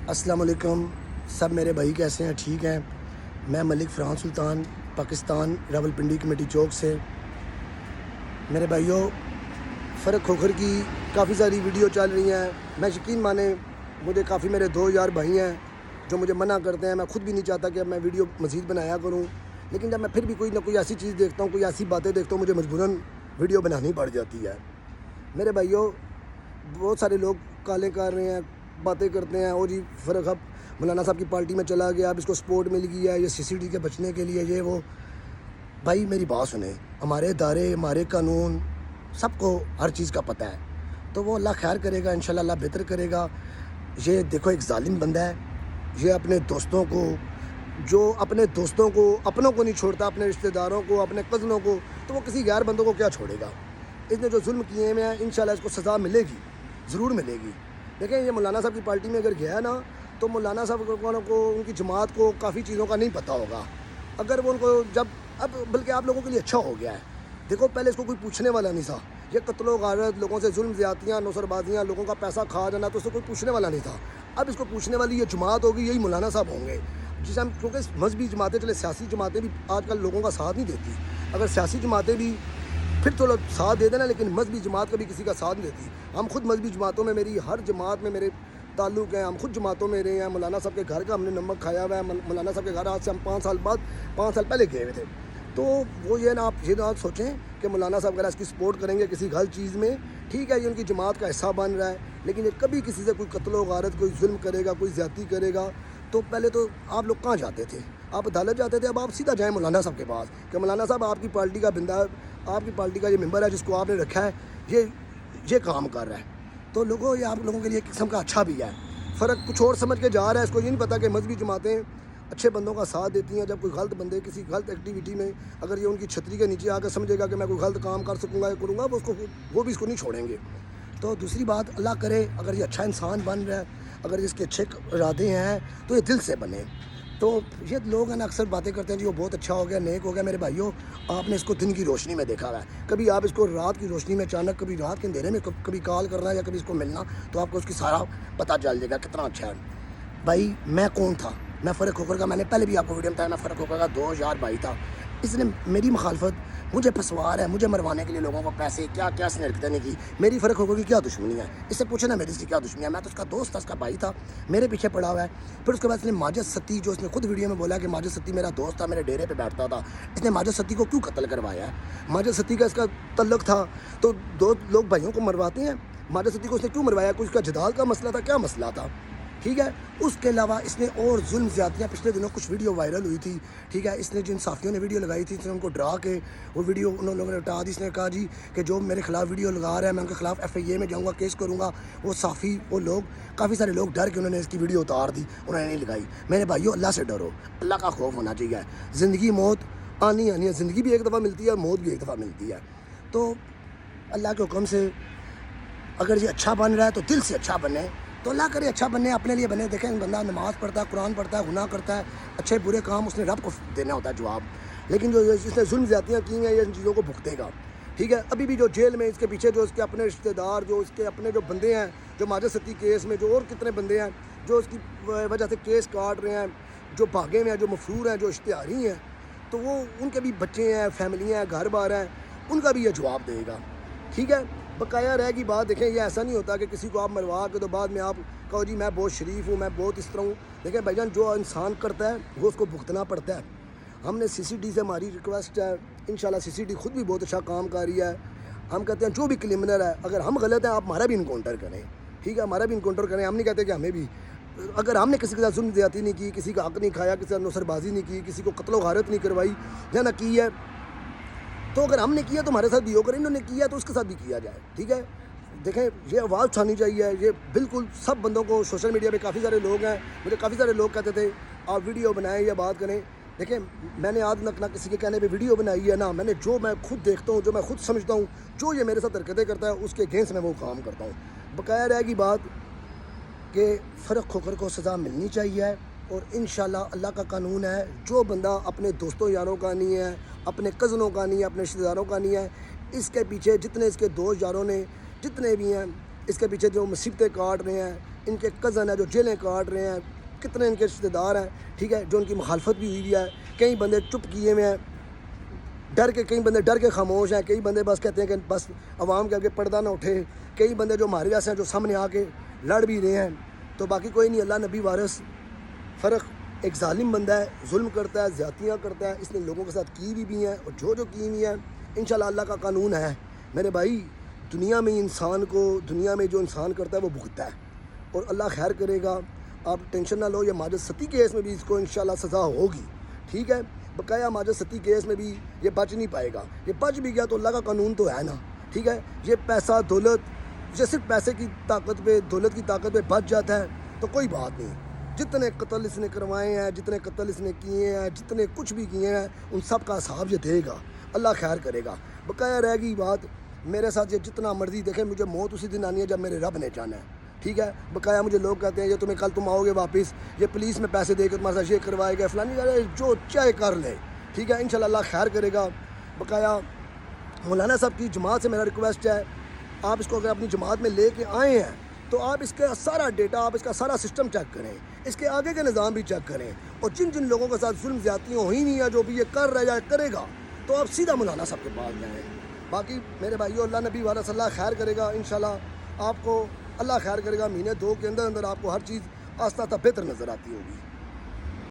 السلام علیکم سب میرے بھائی کیسے ہیں؟ ٹھیک ہیں؟ میں ملک فرحان سلطان پاکستان راولپنڈی کمیٹی چوک سے. میرے بھائیوں، فرق کھوکھر کی کافی ساری ویڈیو چل رہی ہیں. میں یقین مانیں مجھے کافی میرے 2 بھائی ہیں جو مجھے منع کرتے ہیں. میں خود بھی نہیں چاہتا کہ میں ویڈیو مزید بنایا کروں، لیکن جب میں پھر بھی کوئی نہ کوئی ایسی چیز دیکھتا ہوں، کوئی ایسی باتیں دیکھتا ہوں، مجھے مجبوراً ویڈیو بنانی پڑ جاتی ہے. میرے بھائیوں، بہت سارے لوگ کالیں کر رہے ہیں، باتیں کرتے ہیں. جی فرق اب مولانا صاحب کی پارٹی میں چلا گیا، اب اس کو سپورٹ مل گئی ہے، یہ CCD کے بچنے کے لیے یہ وہ. بھائی میری بات سنیں، ہمارے ادارے، ہمارے قانون، سب کو ہر چیز کا پتہ ہے. تو وہ اللہ خیر کرے گا، انشاءاللہ اللہ بہتر کرے گا. یہ دیکھو ایک ظالم بندہ ہے، یہ اپنے دوستوں کو، جو اپنے دوستوں کو، اپنوں کو نہیں چھوڑتا، اپنے رشتہ داروں کو، اپنے کزنوں کو، تو وہ کسی غیر بندوں کو کیا چھوڑے گا؟ اس نے جو ظلم کیے ہیں انشاءاللہ اس کو سزا ملے گی، ضرور ملے گی. دیکھیں یہ مولانا صاحب کی پارٹی میں اگر گیا نا، تو مولانا صاحب کو ان کی جماعت کو کافی چیزوں کا نہیں پتہ ہوگا. اگر وہ ان کو جب اب بلکہ آپ لوگوں کے لیے اچھا ہو گیا ہے. دیکھو پہلے اس کو کوئی پوچھنے والا نہیں تھا. یہ قتل و غارت، لوگوں سے ظلم زیادتیاں، نوسر بازیاں، لوگوں کا پیسہ کھا جانا، تو اس سے کوئی پوچھنے والا نہیں تھا. اب اس کو پوچھنے والی یہ جماعت ہوگی، یہی مولانا صاحب ہوں گے. جسے ہم کیونکہ مذہبی جماعتیں، چلے سیاسی جماعتیں بھی آج کل لوگوں کا ساتھ نہیں دیتی. اگر سیاسی جماعتیں بھی پھر تو ساتھ دے دینا، لیکن مذہبی جماعت کبھی کسی کا ساتھ نہیں دیتی. ہم خود مذہبی جماعتوں میں، میری ہر جماعت میں میرے تعلق ہیں. ہم خود جماعتوں میں رہے ہیں. مولانا صاحب کے گھر کا ہم نے نمک کھایا ہوا ہے. مولانا صاحب کے گھر آج سے ہم 5 سال پہلے گئے ہوئے تھے. تو وہ یہ آپ نہ سوچیں کہ مولانا صاحب اگر اس کی سپورٹ کریں گے کسی غلط چیز میں، ٹھیک ہے یہ ان کی جماعت کا حصہ بن رہا ہے، لیکن یہ کبھی کسی سے کوئی قتل و غارت، کوئی ظلم کرے گا، کوئی زیادتی کرے گا. تو پہلے تو آپ لوگ کہاں جاتے تھے؟ آپ عدالت جاتے تھے. اب آپ سیدھا جائیں مولانا صاحب کے پاس کہ مولانا صاحب آپ کی پارٹی کا بندہ، آپ کی پارٹی کا یہ ممبر ہے جس کو آپ نے رکھا ہے، یہ کام کر رہا ہے. تو لوگوں یہ آپ لوگوں کے لیے ایک قسم کا اچھا بھی ہے. فرق کچھ اور سمجھ کے جا رہا ہے. اس کو یہ نہیں پتا کہ مذہبی جماعتیں اچھے بندوں کا ساتھ دیتی ہیں. جب کوئی غلط بندے کسی غلط ایکٹیویٹی میں اگر یہ ان کی چھتری کے نیچے آ کے سمجھے گا کہ میں کوئی غلط کام کر سکوں گا یا کروں گا، وہ بھی اس کو نہیں چھوڑیں گے. تو دوسری بات، اللہ کرے اگر یہ اچھا انسان بن رہا ہے، اگر اس کے اچھے ارادے ہیں تو یہ دل سے بنے. تو یہ لوگ ہیں نا اکثر باتیں کرتے ہیں جی وہ بہت اچھا ہو گیا، نیک ہو گیا. میرے بھائیوں، آپ نے اس کو دن کی روشنی میں دیکھا ہوا ہے. کبھی آپ اس کو رات کی روشنی میں اچانک، کبھی رات کے اندھیرے میں کبھی کال کرنا یا کبھی اس کو ملنا، تو آپ کو اس کی سارا پتہ چل جائے گا کتنا اچھا ہے. بھائی میں کون تھا؟ میں فرق کھوکھر کا، میں نے پہلے بھی آپ کو ویڈیو میں بتایا، میں فرق کھوکھر کا 2 بھائی تھا. اس نے میری مخالفت، مجھے پسوار ہے، مجھے مروانے کے لیے لوگوں کو پیسے کیا کیا اس نے حرکتیں نہیں کی. میری فرق کھوکھر کی کیا دشمنی ہے؟ اس سے پوچھے نا میری اس کی کیا دشمنی ہے. میں تو اس کا دوست تھا، اس کا بھائی تھا، میرے پیچھے پڑا ہوا ہے. پھر اس کے بعد اس نے ماجد ستی، جو اس نے خود ویڈیو میں بولا کہ ماجد ستی میرا دوست تھا، میرے ڈیرے پہ بیٹھتا تھا، اس نے ماجد ستی کو کیوں قتل کروایا ہے؟ ماجد ستی کا اس کا تعلق تھا تو دو لوگ بھائیوں کو مرواتے ہیں. ماجد ستی کو اس نے کیوں مروایا؟ کوئی اس کا جدال کا مسئلہ تھا؟ کیا مسئلہ تھا؟ ٹھیک ہے. اس کے علاوہ اس نے اور ظلم زیادتیاں، پچھلے دنوں کچھ ویڈیو وائرل ہوئی تھی، ٹھیک ہے. اس نے جن صحافیوں نے ویڈیو لگائی تھی، اس نے ان کو ڈرا کے وہ ویڈیو انہوں لوگوں نے ہٹا دی. اس نے کہا جی کہ جو میرے خلاف ویڈیو لگا رہا ہے میں ان کے خلاف FIA میں جاؤں گا، کیس کروں گا. وہ صحافی، وہ لوگ، کافی سارے لوگ ڈر کے انہوں نے اس کی ویڈیو اتار دی، انہوں نے نہیں لگائی. میرے بھائیوں، اللہ سے ڈرو، اللہ کا خوف ہونا چاہیے. زندگی موت آنی ہے. زندگی بھی ایک دفعہ ملتی ہے، موت بھی ایک دفعہ ملتی ہے. تو اللہ کے حکم سے اگر یہ اچھا بن رہا ہے تو دل سے اچھا بنے. تو اللہ کرے اچھا بننے، اپنے لیے بنے. دیکھیں بندہ نماز پڑھتا ہے، قرآن پڑھتا ہے، گناہ کرتا ہے، اچھے برے کام اس نے رب کو دینا ہوتا ہے جواب. لیکن جو اس نے ظلم زیادتیاں کی ہیں، یہ ان چیزوں کو بھگتے گا. ٹھیک ہے. ابھی بھی جو جیل میں اس کے پیچھے جو اس کے اپنے رشتہ دار، جو اس کے اپنے جو بندے ہیں، جو ماجد ستی کیس میں، جو اور کتنے بندے ہیں جو اس کی وجہ سے کیس کاٹ رہے ہیں، جو بھاگے ہوئے ہیں، جو مفرور ہیں، جو اشتہاری ہیں، تو وہ ان کے بھی بچے ہیں، فیملیاں ہیں، گھر بار ہیں، ان کا بھی یہ جواب دے گا. ٹھیک ہے. بقایا رہے گی بات. دیکھیں یہ ایسا نہیں ہوتا کہ کسی کو آپ مروا کے تو بعد میں آپ کہو جی میں بہت شریف ہوں، میں بہت اس طرح ہوں. دیکھیں بھائی جان، جو انسان کرتا ہے وہ اس کو بھگتنا پڑتا ہے. ہم نے CCD سے ہماری ریکویسٹ ہے، انشاءاللہ CCD خود بھی بہت اچھا کام کر رہی ہے. ہم کہتے ہیں جو بھی کرمنل ہے، اگر ہم غلط ہیں آپ ہمارا بھی انکاؤنٹر کریں. ٹھیک ہے، ہمارا بھی انکاؤنٹر کریں. ہم نہیں کہتے کہ ہمیں بھی، اگر ہم نے کسی کے ساتھ ظلم زیادتی نہیں کی، کسی کا حق نہیں کھایا، کسی کا نوسر بازی نہیں کی، کسی کو قتل و غارت نہیں کروائی یا نہ کی ہے، تو اگر ہم نے کیا تو ہمارے ساتھ بھی ہو کر، انہوں نے کیا تو اس کے ساتھ بھی کیا جائے. ٹھیک ہے. دیکھیں یہ آواز اٹھانی چاہیے. یہ بالکل سب بندوں کو، سوشل میڈیا پہ کافی سارے لوگ ہیں، مجھے کافی سارے لوگ کہتے تھے آپ ویڈیو بنائیں یا بات کریں. دیکھیں میں نے آج نہ کسی کے کہنے پہ ویڈیو بنائی ہے، نہ میں نے، جو میں خود دیکھتا ہوں، جو میں خود سمجھتا ہوں، جو یہ میرے ساتھ حرکتیں کرتا ہے اس کے اگینسٹ میں وہ کام کرتا ہوں. بقایا رہے گی بات کہ فرق کھوکھر کو سزا ملنی چاہیے. اور انشاءاللہ اللہ کا قانون ہے، جو بندہ اپنے دوستوں یاروں کا نہیں ہے، اپنے کزنوں کا نہیں ہے، اپنے رشتہ داروں کا نہیں ہے، اس کے پیچھے جتنے اس کے دوست یاروں نے جتنے بھی ہیں، اس کے پیچھے جو مصیبتیں کاٹ رہے ہیں، ان کے کزن ہیں جو جیلیں کاٹ رہے ہیں، کتنے ان کے رشتہ دار ہیں، ٹھیک ہے، جو ان کی مخالفت بھی ہوئی ہے. کئی بندے چپ کیے ہوئے ہیں، کئی بندے ڈر کے خاموش ہیں، کئی بندے بس کہتے ہیں کہ بس عوام کے آگے پردہ نہ اٹھے، کئی بندے جو ہمارے جیسے ہیں جو سامنے آ کے لڑ بھی رہے ہیں. تو باقی کوئی نہیں، اللہ نبی وارث. فرق ایک ظالم بندہ ہے، ظلم کرتا ہے، زیادتیاں کرتا ہے، اس نے لوگوں کے ساتھ کی بھی ہیں، اور جو کی ہوئی ہیں انشاءاللہ اللہ کا قانون ہے. میرے بھائی دنیا میں جو انسان کرتا ہے وہ بھگتتا ہے، اور اللہ خیر کرے گا. آپ ٹینشن نہ لو، یہ ماجد ستی کیس میں بھی اس کو انشاءاللہ سزا ہوگی، ٹھیک ہے. بقایا ماجد ستی کیس میں بھی یہ بچ نہیں پائے گا. یہ بچ بھی گیا تو اللہ کا قانون تو ہے نا، ٹھیک ہے. یہ پیسہ دولت، یہ صرف پیسے کی طاقت پہ، دولت کی طاقت پہ بچ جاتا ہے تو کوئی بات نہیں. جتنے قتل اس نے کروائے ہیں، جتنے قتل اس نے کیے ہیں، جتنے کچھ بھی کیے ہیں، ان سب کا حساب یہ دے گا، اللہ خیر کرے گا. بقایا رہ گئی بات میرے ساتھ، یہ جتنا مرضی دیکھیں، مجھے موت اسی دن آنی ہے جب میرے رب نے جانا ہے، ٹھیک ہے. بقایا مجھے لوگ کہتے ہیں یہ تمہیں کل تم آؤ گے واپس، یہ پولیس میں پیسے دے کے تمہارے ساتھ یہ کروائے گا، فلانی جو چاہے کر لے، ٹھیک ہے. انشاءاللہ اللہ خیر کرے گا. بقایا مولانا صاحب کی جماعت سے میرا ریکویسٹ ہے، آپ اس کو اگر اپنی جماعت میں لے کے آئے ہیں تو آپ اس کا سارا ڈیٹا، آپ اس کا سارا سسٹم چیک کریں، اس کے آگے کے نظام بھی چیک کریں، اور جن لوگوں کے ساتھ ظلم زیادتیاں ہوئی نہیں ہیں، جو بھی یہ کر رہا ہے یا کرے گا، تو آپ سیدھا مولانا صاحب کے پاس جائیں. باقی میرے بھائیو اللہ نبی وارث اللہ خیر کرے گا انشاءاللہ. آپ کو اللہ خیر کرے گا، مہینے 2 کے اندر آپ کو ہر چیز آہستہ آہستہ بہتر نظر آتی ہوگی.